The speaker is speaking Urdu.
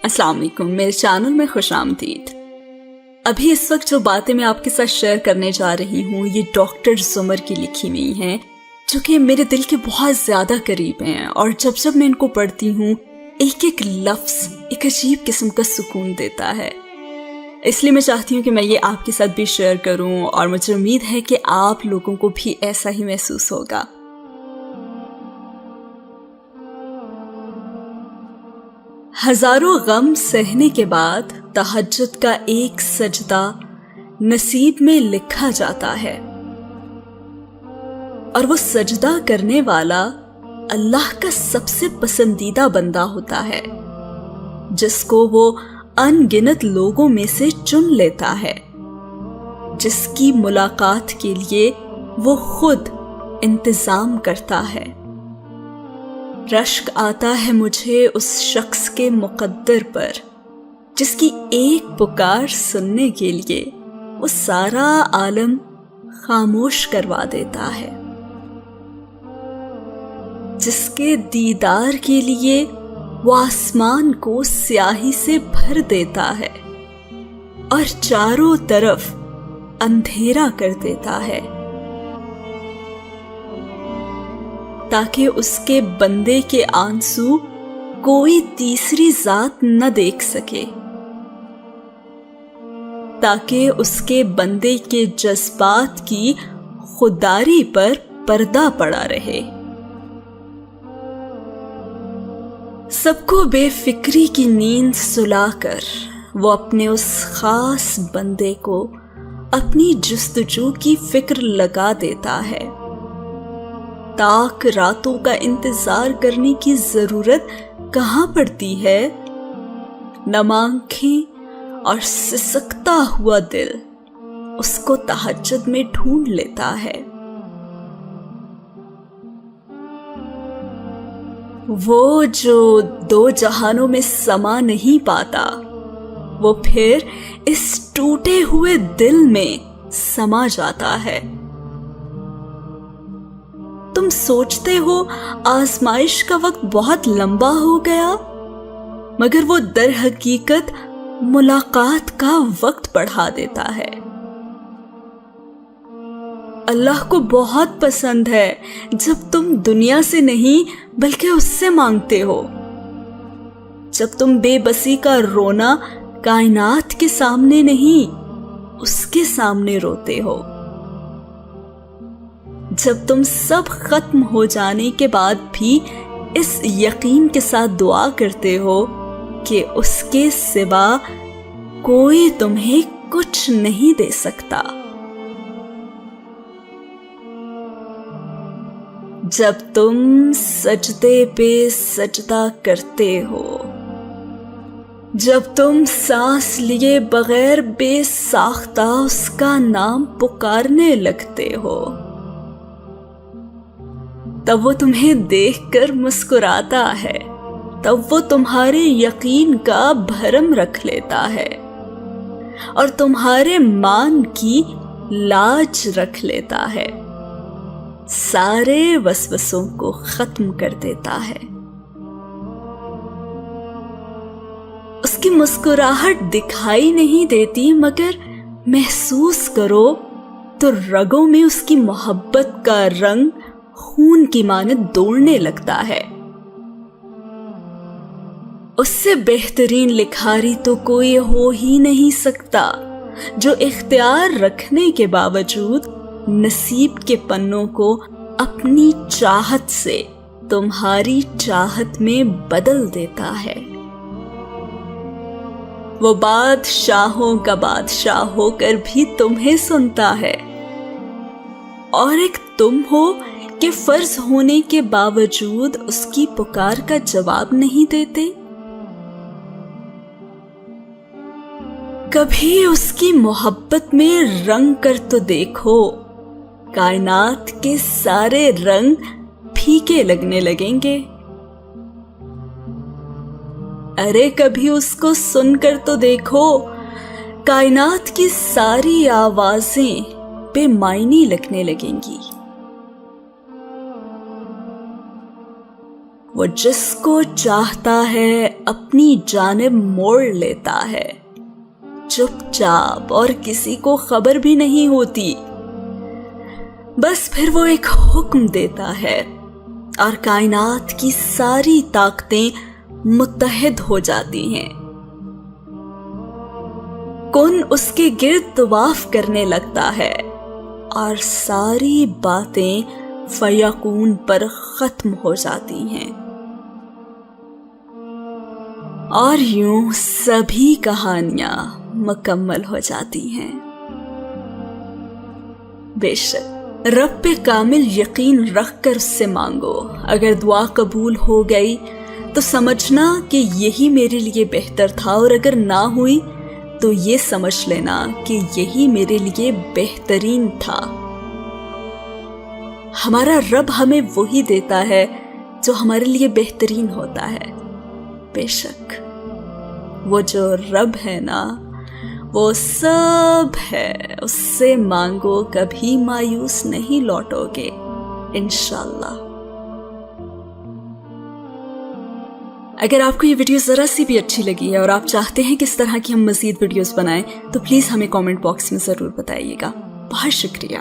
السلام علیکم، میرے چینل میں خوش آمدید۔ ابھی اس وقت جو باتیں میں آپ کے ساتھ شیئر کرنے جا رہی ہوں یہ ڈاکٹر زمر کی لکھی ہوئی ہیں، جو کہ میرے دل کے بہت زیادہ قریب ہیں، اور جب میں ان کو پڑھتی ہوں ایک ایک لفظ ایک عجیب قسم کا سکون دیتا ہے۔ اس لیے میں چاہتی ہوں کہ میں یہ آپ کے ساتھ بھی شیئر کروں، اور مجھے امید ہے کہ آپ لوگوں کو بھی ایسا ہی محسوس ہوگا۔ ہزاروں غم سہنے کے بعد تہجد کا ایک سجدہ نصیب میں لکھا جاتا ہے، اور وہ سجدہ کرنے والا اللہ کا سب سے پسندیدہ بندہ ہوتا ہے، جس کو وہ ان گنت لوگوں میں سے چن لیتا ہے، جس کی ملاقات کے لیے وہ خود انتظام کرتا ہے۔ رشک آتا ہے مجھے اس شخص کے مقدر پر، جس کی ایک پکار سننے کے لیے وہ سارا عالم خاموش کروا دیتا ہے، جس کے دیدار کے لیے وہ آسمان کو سیاہی سے بھر دیتا ہے اور چاروں طرف اندھیرا کر دیتا ہے، تاکہ اس کے بندے کے آنسو کوئی تیسری ذات نہ دیکھ سکے، تاکہ اس کے بندے کے جذبات کی خودداری پر پردہ پڑا رہے۔ سب کو بے فکری کی نیند سلا کر وہ اپنے اس خاص بندے کو اپنی جستجو کی فکر لگا دیتا ہے۔ تاک راتوں کا انتظار کرنے کی ضرورت کہاں پڑتی ہے؟ نم آنکھیں اور سسکتا ہوا دل اس کو تہجد میں ڈھونڈ لیتا ہے۔ وہ جو دو جہانوں میں سما نہیں پاتا، وہ پھر اس ٹوٹے ہوئے دل میں سما جاتا ہے۔ تم سوچتے ہو آزمائش کا وقت بہت لمبا ہو گیا، مگر وہ در حقیقت ملاقات کا وقت بڑھا دیتا ہے۔ اللہ کو بہت پسند ہے جب تم دنیا سے نہیں بلکہ اس سے مانگتے ہو، جب تم بے بسی کا رونا کائنات کے سامنے نہیں اس کے سامنے روتے ہو، جب تم سب ختم ہو جانے کے بعد بھی اس یقین کے ساتھ دعا کرتے ہو کہ اس کے سوا کوئی تمہیں کچھ نہیں دے سکتا، جب تم سجدے پہ سجدہ کرتے ہو، جب تم سانس لیے بغیر بے ساختہ اس کا نام پکارنے لگتے ہو، تب وہ تمہیں دیکھ کر مسکراتا ہے، تب وہ تمہارے یقین کا بھرم رکھ لیتا ہے اور تمہارے مان کی لاج رکھ لیتا ہے، سارے وسوسوں کو ختم کر دیتا ہے۔ اس کی مسکراہٹ دکھائی نہیں دیتی، مگر محسوس کرو تو رگوں میں اس کی محبت کا رنگ خون کی مانند دوڑنے لگتا ہے۔ اس سے بہترین لکھاری تو کوئی ہو ہی نہیں سکتا، جو اختیار رکھنے کے باوجود نصیب کے پنوں کو اپنی چاہت سے تمہاری چاہت میں بدل دیتا ہے۔ وہ بادشاہوں کا بادشاہ ہو کر بھی تمہیں سنتا ہے، اور ایک تم ہو کہ فرض ہونے کے باوجود اس کی پکار کا جواب نہیں دیتے۔ کبھی اس کی محبت میں رنگ کر تو دیکھو، کائنات کے سارے رنگ پھیکے لگنے لگیں گے۔ ارے کبھی اس کو سن کر تو دیکھو، کائنات کی ساری آوازیں بے معنی لگنے لگیں گی۔ وہ جس کو چاہتا ہے اپنی جانب موڑ لیتا ہے، چپ چاپ اور کسی کو خبر بھی نہیں ہوتی۔ بس پھر وہ ایک حکم دیتا ہے اور کائنات کی ساری طاقتیں متحد ہو جاتی ہیں۔ کن اس کے گرد طواف کرنے لگتا ہے اور ساری باتیں فیکون پر ختم ہو جاتی ہیں، اور یوں سبھی کہانیاں مکمل ہو جاتی ہیں۔ بے شک رب پہ کامل یقین رکھ کر اس سے مانگو، اگر دعا قبول ہو گئی تو سمجھنا کہ یہی میرے لیے بہتر تھا، اور اگر نہ ہوئی تو یہ سمجھ لینا کہ یہی میرے لیے بہترین تھا۔ ہمارا رب ہمیں وہی دیتا ہے جو ہمارے لیے بہترین ہوتا ہے۔ بے شک وہ جو رب ہے نا، وہ سب ہے، اس سے مانگو، کبھی مایوس نہیں لوٹو گے انشاءاللہ۔ اگر آپ کو یہ ویڈیو ذرا سی بھی اچھی لگی ہے اور آپ چاہتے ہیں کہ اس طرح کی ہم مزید ویڈیوز بنائیں تو پلیز ہمیں کامنٹ باکس میں ضرور بتائیے گا۔ بہت شکریہ۔